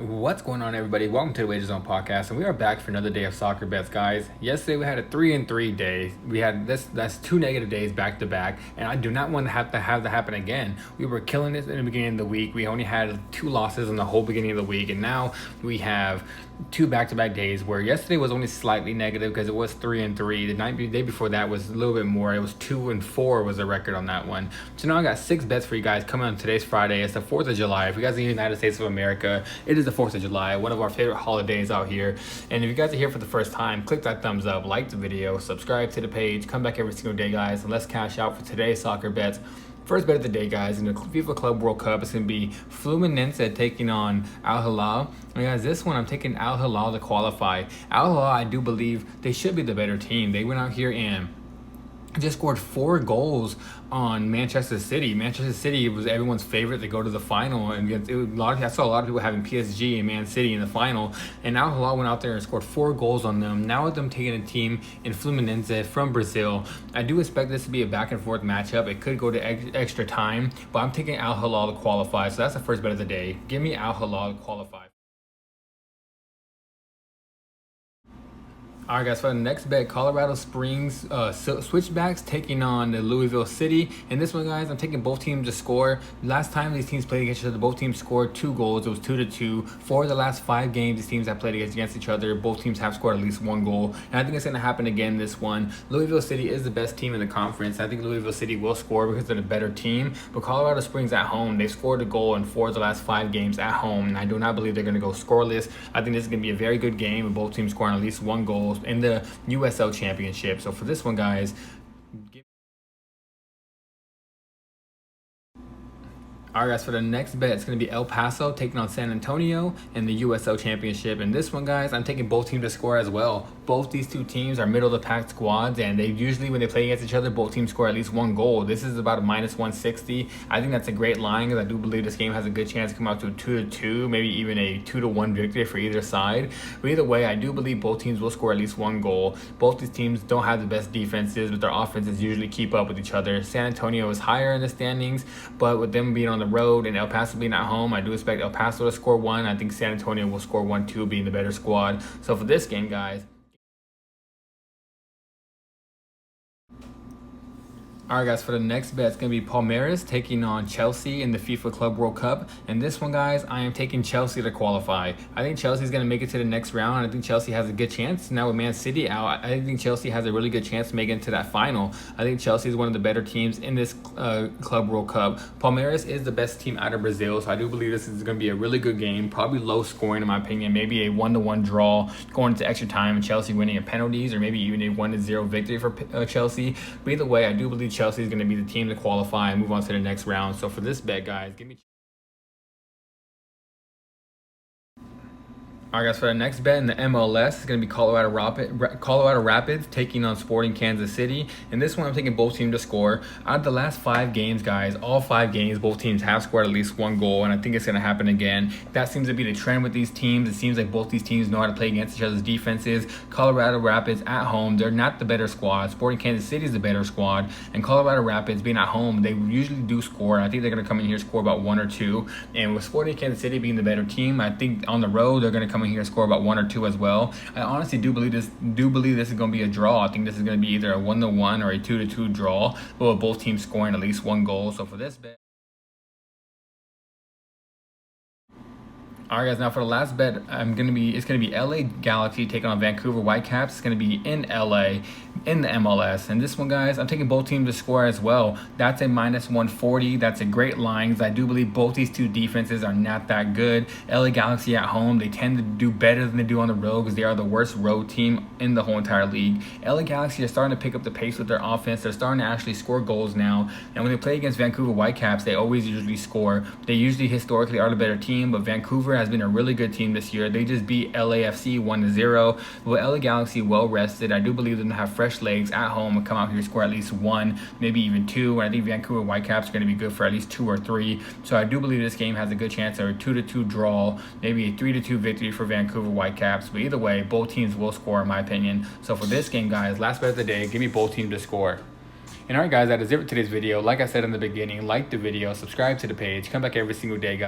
What's going on, everybody? Welcome to the Wager Zone podcast, and we are back for another day of soccer bets, guys. Yesterday we had a 3-3 day. We had that's two negative days back to back, and I do not want to have that happen again. We were killing it in the beginning of the week. We only had 2 losses in the whole beginning of the week, and now we have 2 back-to-back days where yesterday was only slightly negative because it was 3-3. The day before that was a little bit more. It was 2-4 was the record on that one. So now I got 6 bets for you guys coming on today's Friday. It's the 4th of July. If you guys are in the United States of America, it is the 4th of July, one of our favorite holidays out here. And if you guys are here for the first time, click that thumbs up, like the video, subscribe to the page, come back every single day, guys, and let's cash out for today's soccer bets. First bet of the day, guys, in the FIFA Club World Cup, it's going to be Fluminense taking on Al Hilal. And guys, this one I'm taking Al Hilal to qualify. Al Hilal, I do believe they should be the better team. They went out here and just scored 4 goals on Manchester City. Manchester City was everyone's favorite to go to the final, and I saw a lot of people having PSG and Man City in the final, and Al Hilal went out there and scored 4 goals on them. Now with them taking a team in Fluminense from Brazil, I do expect this to be a back and forth matchup. It could go to extra time, but I'm taking Al Hilal to qualify, so that's the first bet of the day. Give me Al Hilal to qualify. All right, guys, for the next bet, Colorado Springs Switchbacks taking on the Louisville City. And this one, guys, I'm taking both teams to score. Last time these teams played against each other, both teams scored 2 goals. It was 2-2. For the last 5 games, these teams have played against each other. Both teams have scored at least 1 goal. And I think it's going to happen again this one. Louisville City is the best team in the conference. I think Louisville City will score because they're the better team. But Colorado Springs at home, they've scored a goal in 4 of the last 5 games at home. And I do not believe they're going to go scoreless. I think this is going to be a very good game with both teams scoring at least 1 goal in the USL Championship. So for this one, guys, all right, guys, for the next bet, it's going to be El Paso taking on San Antonio in the USL Championship. And this one, guys, I'm taking both teams to score as well. Both these 2 teams are middle-of-the-pack squads, and they usually, when they play against each other, both teams score at least 1 goal. This is about a -160. I think that's a great line because I do believe this game has a good chance to come out to a 2-2, maybe even a 2-1 victory for either side. But either way, I do believe both teams will score at least 1 goal. Both these teams don't have the best defenses, but their offenses usually keep up with each other. San Antonio is higher in the standings, but with them being on the road and El Paso being at home, I do expect El Paso to score 1. I think San Antonio will score 1 too, being the better squad. So for this game, guys, all right, guys, for the next bet, it's going to be Palmeiras taking on Chelsea in the FIFA Club World Cup. And this one, guys, I am taking Chelsea to qualify. I think Chelsea is going to make it to the next round. I think Chelsea has a good chance. Now with Man City out, I think Chelsea has a really good chance to make it into that final. I think Chelsea is one of the better teams in this Club World Cup. Palmeiras is the best team out of Brazil, so I do believe this is going to be a really good game. Probably low scoring, in my opinion. Maybe a 1-1 draw going into extra time and Chelsea winning in penalties, or maybe even a 1-0 victory for Chelsea. But either way, I do believe Chelsea is going to be the team to qualify and move on to the next round. So for this bet, guys, give me. All right, guys, for the next bet in the MLS, it's going to be Colorado Rapids taking on Sporting Kansas City. And this one, I'm taking both teams to score. Out of the last 5 games, guys, all 5 games, both teams have scored at least 1 goal, and I think it's going to happen again. That seems to be the trend with these teams. It seems like both these teams know how to play against each other's defenses. Colorado Rapids at home, they're not the better squad. Sporting Kansas City is the better squad. And Colorado Rapids being at home, they usually do score. I think they're going to come in here and score about 1 or 2. And with Sporting Kansas City being the better team, I think on the road, they're going to come in here and score about 1 or 2 as well. I honestly do believe this is going to be a draw. I think this is going to be either a 1-1 or a 2-2 draw, but with both teams scoring at least 1 goal. So for this bet, all right, guys, now for the last bet, it's gonna be LA Galaxy taking on Vancouver Whitecaps. It's gonna be in LA in the MLS. And this one, guys, I'm taking both teams to score as well. That's a -140. That's a great line because I do believe both these 2 defenses are not that good. LA Galaxy at home, they tend to do better than they do on the road because they are the worst road team in the whole entire league. LA Galaxy are starting to pick up the pace with their offense. They're starting to actually score goals now. And when they play against Vancouver Whitecaps, they always usually score. They usually historically are the better team, but Vancouver has been a really good team this year. They just beat LAFC 1-0. With LA Galaxy well rested, I do believe them to have fresh legs at home and come out here and score at least 1, maybe even 2. And I think Vancouver Whitecaps are going to be good for at least 2 or 3. So I do believe this game has a good chance of a 2-2 draw, maybe a 3-2 victory for Vancouver Whitecaps. But either way, both teams will score, in my opinion. So for this game, guys, last bet of the day, give me both teams to score. And alright, guys, that is it for today's video. Like I said in the beginning, like the video, subscribe to the page, come back every single day, guys.